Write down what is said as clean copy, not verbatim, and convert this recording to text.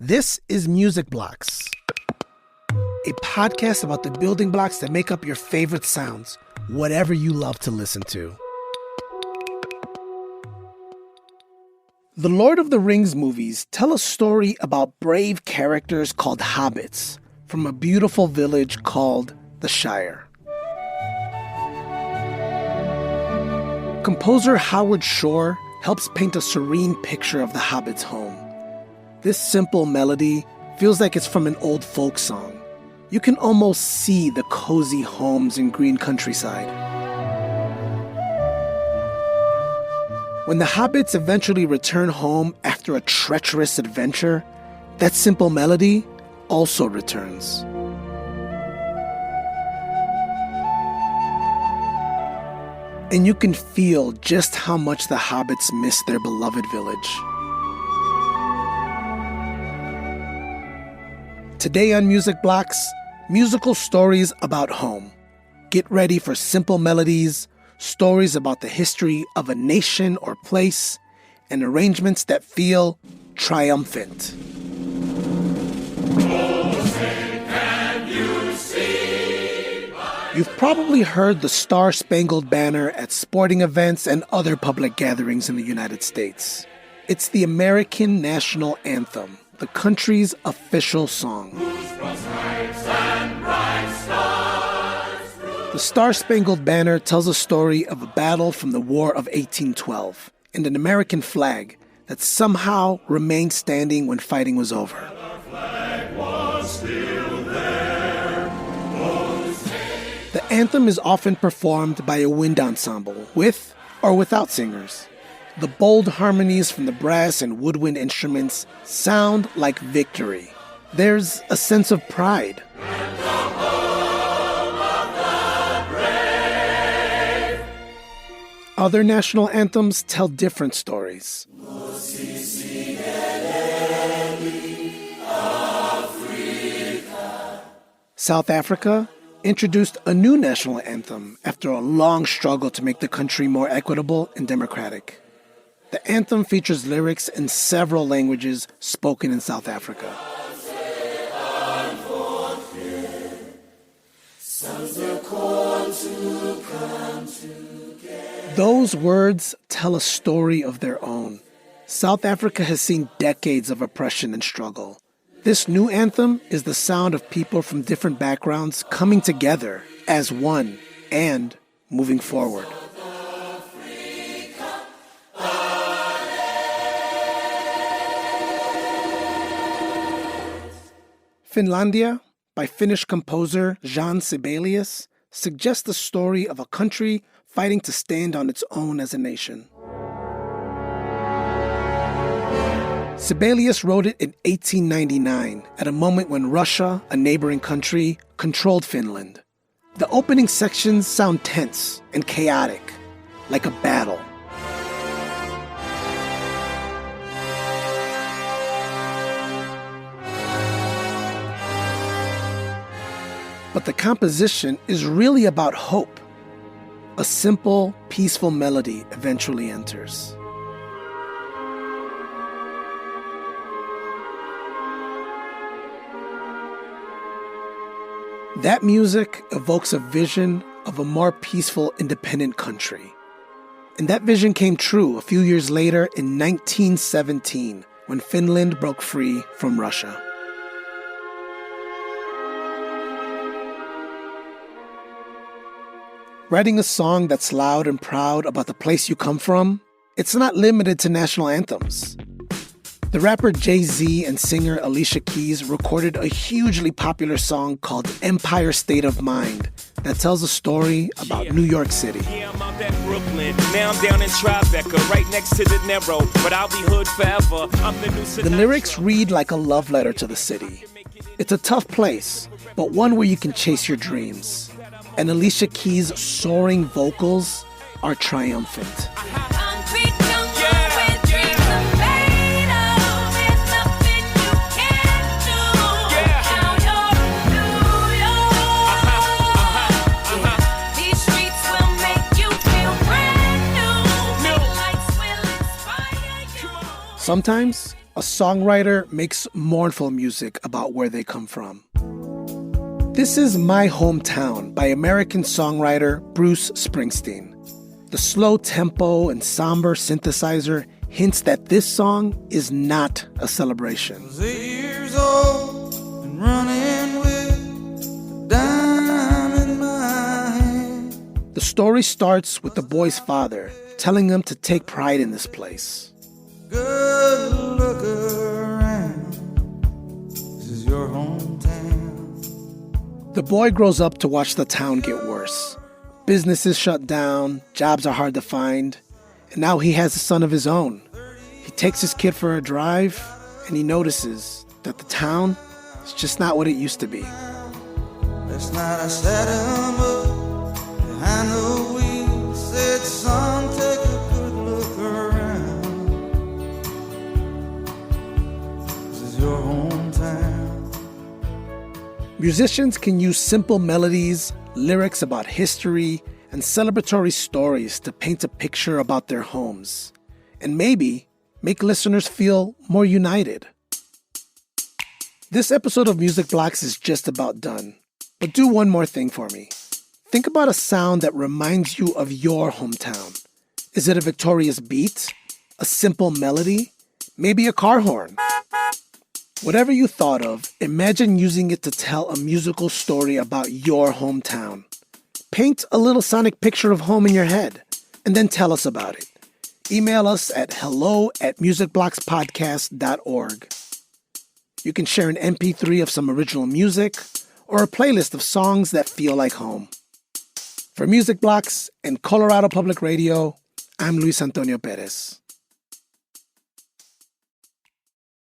This is Music Blocks, a podcast about the building blocks that make up your favorite sounds, whatever you love to listen to. The Lord of the Rings movies tell a story about brave characters called hobbits from a beautiful village called the Shire. Composer Howard Shore helps paint a serene picture of the hobbit's home. This simple melody feels like it's from an old folk song. You can almost see the cozy homes and green countryside. When the hobbits eventually return home after a treacherous adventure, that simple melody also returns. And you can feel just how much the hobbits miss their beloved village. Today on Music Blocks, musical stories about home. Get ready for simple melodies, stories about the history of a nation or place, and arrangements that feel triumphant. You've probably heard the Star-Spangled Banner at sporting events and other public gatherings in the United States. It's the American national anthem, the country's official song. The Star-Spangled Banner tells a story of a battle from the War of 1812 and an American flag that somehow remained standing when fighting was over. The anthem is often performed by a wind ensemble, with or without singers. The bold harmonies from the brass and woodwind instruments sound like victory. There's a sense of pride. Other national anthems tell different stories. South Africa introduced a new national anthem after a long struggle to make the country more equitable and democratic. The anthem features lyrics in several languages spoken in South Africa. Those words tell a story of their own. South Africa has seen decades of oppression and struggle. This new anthem is the sound of people from different backgrounds coming together as one and moving forward. Finlandia, by Finnish composer Jean Sibelius, suggests the story of a country fighting to stand on its own as a nation. Sibelius wrote it in 1899, at a moment when Russia, a neighboring country, controlled Finland. The opening sections sound tense and chaotic, like a battle. But the composition is really about hope. A simple, peaceful melody eventually enters. That music evokes a vision of a more peaceful, independent country. And that vision came true a few years later in 1917, when Finland broke free from Russia. Writing a song that's loud and proud about the place you come from, it's not limited to national anthems. The rapper Jay-Z and singer Alicia Keys recorded a hugely popular song called Empire State of Mind that tells a story about New York City. Yeah, I'm out at Brooklyn. Now I'm down in Tribeca, right next to the Narrow, but I'll be hood forever. I'm the new The lyrics read like a love letter to the city. It's a tough place, but one where you can chase your dreams. And Alicia Keys' soaring vocals are triumphant. Sometimes a songwriter makes mournful music about where they come from. This is My Hometown by American songwriter Bruce Springsteen. The slow tempo and somber synthesizer hints that this song is not a celebration. 8 years old and running with a dime in my hand. The story starts with the boy's father telling him to take pride in this place. Good look around. This is your hometown. The boy grows up to watch the town get worse. Businesses shut down, jobs are hard to find, and now he has a son of his own. He takes his kid for a drive, and he notices that the town is just not what it used to be. Last night I sat him up behind the wheel, said, son, take a good look around. This is your hometown. Musicians can use simple melodies, lyrics about history, and celebratory stories to paint a picture about their homes, and maybe make listeners feel more united. This episode of Music Blocks is just about done, but do one more thing for me. Think about a sound that reminds you of your hometown. Is it a victorious beat? A simple melody? Maybe a car horn? Whatever you thought of, imagine using it to tell a musical story about your hometown. Paint a little sonic picture of home in your head, and then tell us about it. Email us at hello@musicblockspodcast.org. You can share an MP3 of some original music or a playlist of songs that feel like home. For Music Blocks and Colorado Public Radio, I'm Luis Antonio Perez.